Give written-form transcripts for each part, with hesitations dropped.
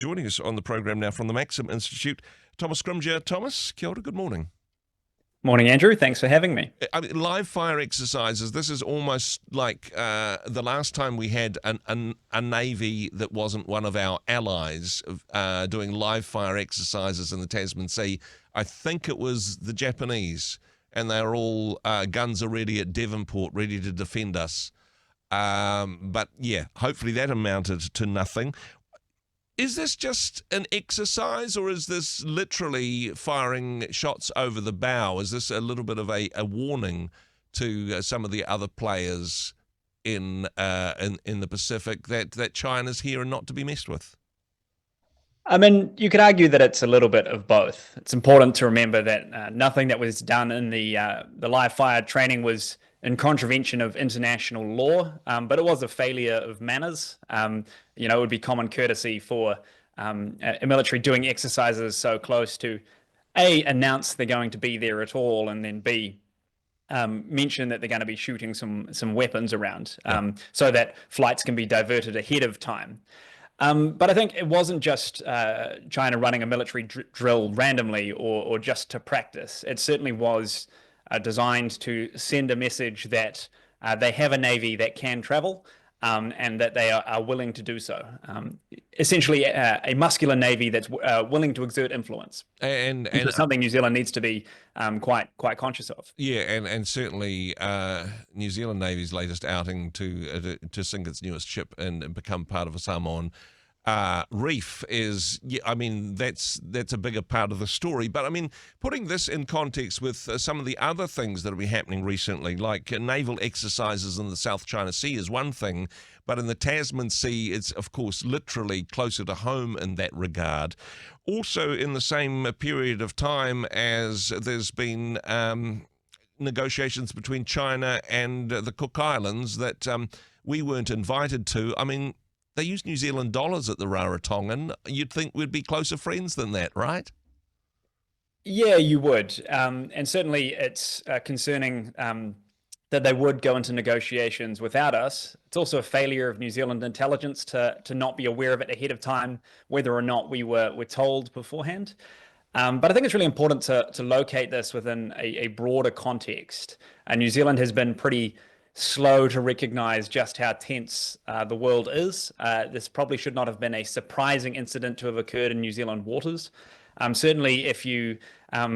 Joining us on the program now from the Maxim Institute, Thomas Scrimgeour. Thomas, kia ora, good morning. Morning, Andrew. Thanks for having me. I mean, live fire exercises, this is almost like the last time we had a navy that wasn't one of our allies doing live fire exercises in the Tasman Sea. I think it was the Japanese, and they were all guns are ready at Devonport, ready to defend us. But yeah, hopefully that amounted to nothing. Is this just an exercise, or is this literally firing shots over the bow? Is this a little bit of a warning to some of the other players in the Pacific that China's here and not to be messed with? I mean, you could argue that it's a little bit of both. It's important to remember that nothing that was done in the live fire training was in contravention of international law, but it was a failure of manners. It would be common courtesy for a military doing exercises so close to A, announce they're going to be there at all, and then B, mention that they're going to be shooting some weapons around, so that flights can be diverted ahead of time. But I think it wasn't just China running a military drill randomly or just to practice. It certainly was designed to send a message that they have a navy that can travel and that they are willing to do so. Essentially, a muscular navy that's willing to exert influence, and something New Zealand needs to be quite conscious of. Yeah, and certainly New Zealand Navy's latest outing to sink its newest ship and become part of a Samoan reef is, I mean, that's a bigger part of the story. But I mean, putting this in context with some of the other things that have been happening recently, like naval exercises in the South China Sea is one thing, but in the Tasman Sea, it's of course literally closer to home in that regard. Also, in the same period of time as there's been negotiations between China and the Cook Islands that we weren't invited to. I mean, they use New Zealand dollars at the Rarotongan. You'd think we'd be closer friends than that, right? Yeah, you would. And certainly it's concerning that they would go into negotiations without us. It's also a failure of New Zealand intelligence to not be aware of it ahead of time, whether or not we were told beforehand. But I think it's really important to locate this within a broader context. New Zealand has been pretty slow to recognize just how tense the world is. This probably should not have been a surprising incident to have occurred in New Zealand waters. Certainly, if you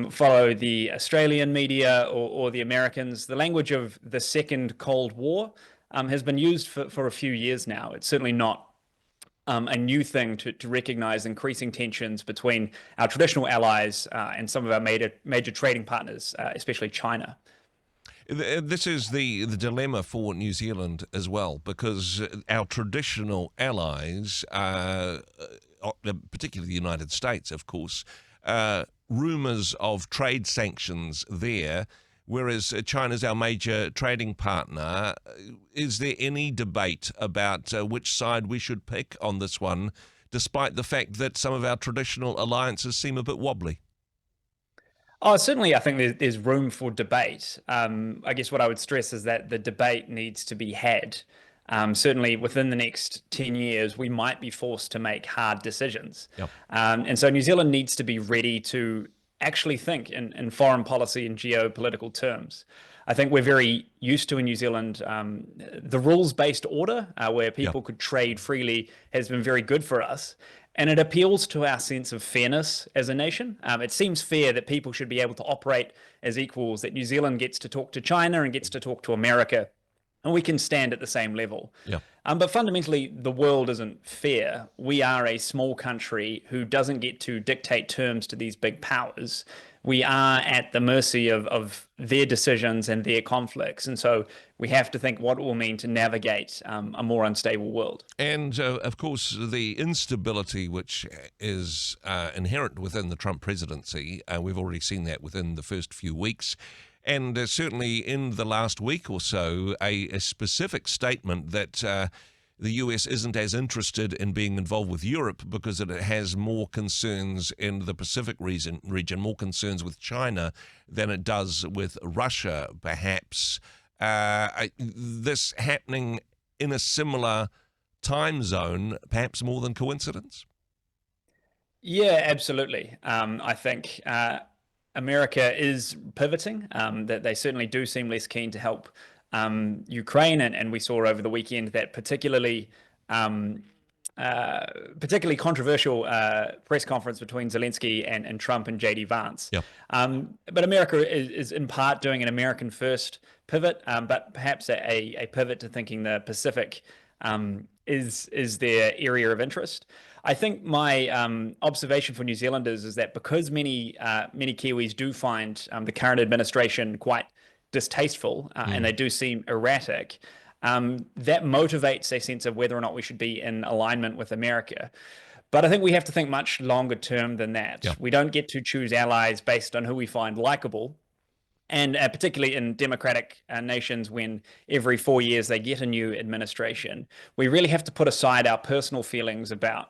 follow the Australian media or the Americans, the language of the Second Cold War has been used for a few years now. It's certainly not a new thing to recognize increasing tensions between our traditional allies and some of our major trading partners, especially China. This is the dilemma for New Zealand as well, because our traditional allies, particularly the United States, of course, rumours of trade sanctions there, whereas China's our major trading partner. Is there any debate about which side we should pick on this one, despite the fact that some of our traditional alliances seem a bit wobbly? Oh, certainly, I think there's room for debate. I guess what I would stress is that the debate needs to be had. Certainly, within the next 10 years, we might be forced to make hard decisions. Yep. And so New Zealand needs to be ready to actually think in foreign policy and geopolitical terms. I think we're very used to in New Zealand the rules-based order where people could trade freely has been very good for us. And it appeals to our sense of fairness as a nation. It seems fair that people should be able to operate as equals, that New Zealand gets to talk to China and gets to talk to America, and we can stand at the same level. Yeah. But fundamentally, the world isn't fair. We are a small country who doesn't get to dictate terms to these big powers. We are at the mercy of their decisions and their conflicts. And so we have to think what it will mean to navigate a more unstable world. And, of course, the instability which is inherent within the Trump presidency, we've already seen that within the first few weeks. And certainly in the last week or so, a specific statement that the US isn't as interested in being involved with Europe because it has more concerns in the Pacific region, more concerns with China than it does with Russia, perhaps. This happening in a similar time zone, perhaps more than coincidence? Yeah, absolutely. I think America is pivoting, that they certainly do seem less keen to help Ukraine. And we saw over the weekend that um, uh, particularly controversial press conference between Zelensky and Trump and JD Vance. Yep. But America is in part doing an American first pivot, but perhaps a pivot to thinking the Pacific is their area of interest. I think my observation for New Zealanders is that because many Kiwis do find the current administration quite distasteful and they do seem erratic, that motivates a sense of whether or not we should be in alignment with America. But I think we have to think much longer term than that. Yeah. We don't get to choose allies based on who we find likable. And particularly in democratic nations, when every 4 years they get a new administration, we really have to put aside our personal feelings about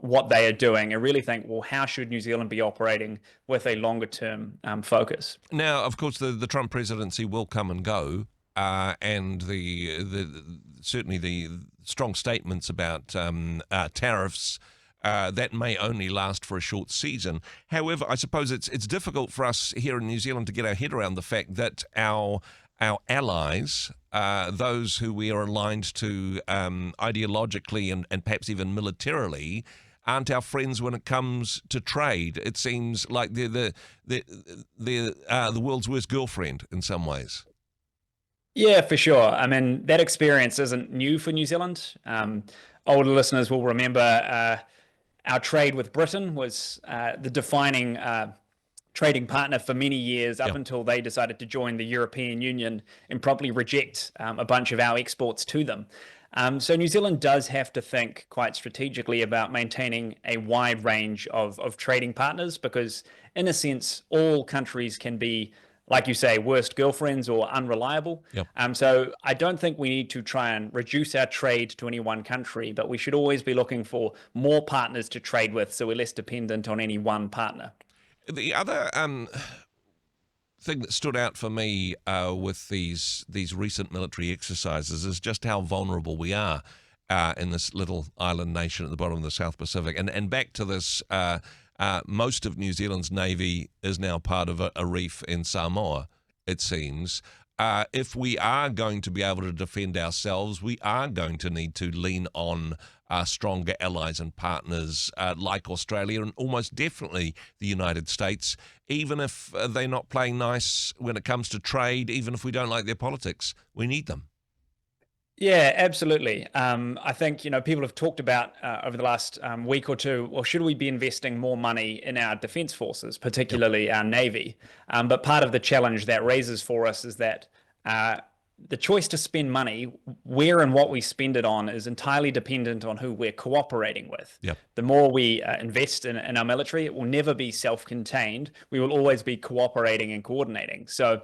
what they are doing and really think, well, how should New Zealand be operating with a longer term focus? Now, of course, the Trump presidency will come and go, and the certainly the strong statements about tariffs. That may only last for a short season. However, I suppose it's difficult for us here in New Zealand to get our head around the fact that our allies, those who we are aligned to ideologically and perhaps even militarily, aren't our friends when it comes to trade. It seems like they're the world's worst girlfriend in some ways. Yeah, for sure. I mean, that experience isn't new for New Zealand. Older listeners will remember our trade with Britain was the defining trading partner for many years up until they decided to join the European Union and promptly reject a bunch of our exports to them. So New Zealand does have to think quite strategically about maintaining a wide range of trading partners because, in a sense, all countries can be, like you say, worst girlfriends or unreliable. Yep. So I don't think we need to try and reduce our trade to any one country, but we should always be looking for more partners to trade with so we're less dependent on any one partner. The other thing that stood out for me with these recent military exercises is just how vulnerable we are in this little island nation at the bottom of the South Pacific. And back to this, most of New Zealand's navy is now part of a reef in Samoa, it seems. If we are going to be able to defend ourselves, we are going to need to lean on stronger allies and partners like Australia and almost definitely the United States, even if they're not playing nice when it comes to trade, even if we don't like their politics. We need them. Yeah, absolutely. I think, people have talked about over the last week or two, well, should we be investing more money in our defense forces, particularly our Navy? But part of the challenge that raises for us is that the choice to spend money, where and what we spend it on, is entirely dependent on who we're cooperating with. Yep. The more we invest in our military, it will never be self-contained. We will always be cooperating and coordinating. So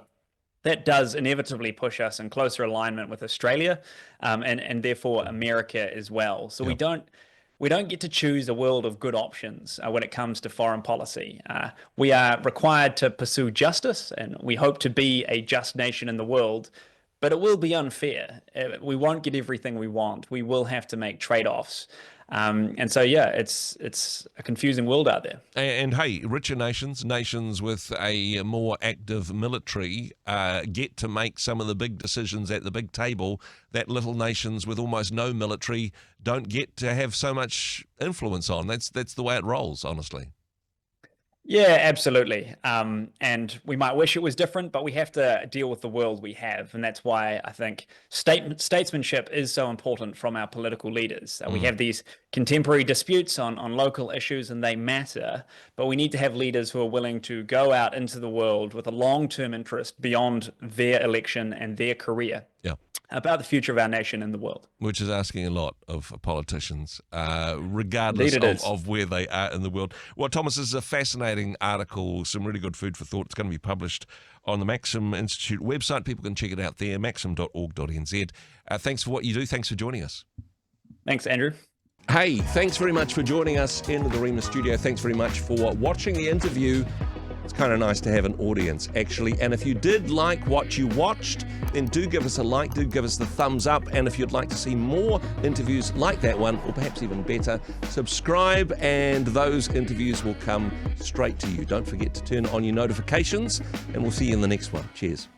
that does inevitably push us in closer alignment with Australia, and therefore America as well. So we don't get to choose a world of good options when it comes to foreign policy. We are required to pursue justice, and we hope to be a just nation in the world. But it will be unfair. We won't get everything we want. We will have to make trade-offs. And so, yeah, it's a confusing world out there. And hey, richer nations with a more active military, get to make some of the big decisions at the big table that little nations with almost no military don't get to have so much influence on. That's the way it rolls, honestly. Yeah, absolutely. And we might wish it was different, but we have to deal with the world we have. And that's why I think statesmanship is so important from our political leaders. We have these contemporary disputes on local issues, and they matter, but we need to have leaders who are willing to go out into the world with a long-term interest beyond their election and their career. Yeah. About the future of our nation and the world. Which is asking a lot of politicians, regardless of where they are in the world. Well, Thomas, this is a fascinating article, some really good food for thought. It's going to be published on the Maxim Institute website. People can check it out there, maxim.org.nz. Thanks for what you do. Thanks for joining us. Thanks, Andrew. Hey, thanks very much for joining us in the Rhema studio. Thanks very much for watching the interview. It's kind of nice to have an audience, actually. And if you did like what you watched, then do give us a like, do give us the thumbs up. And if you'd like to see more interviews like that one, or perhaps even better, subscribe and those interviews will come straight to you. Don't forget to turn on your notifications, and we'll see you in the next one. Cheers.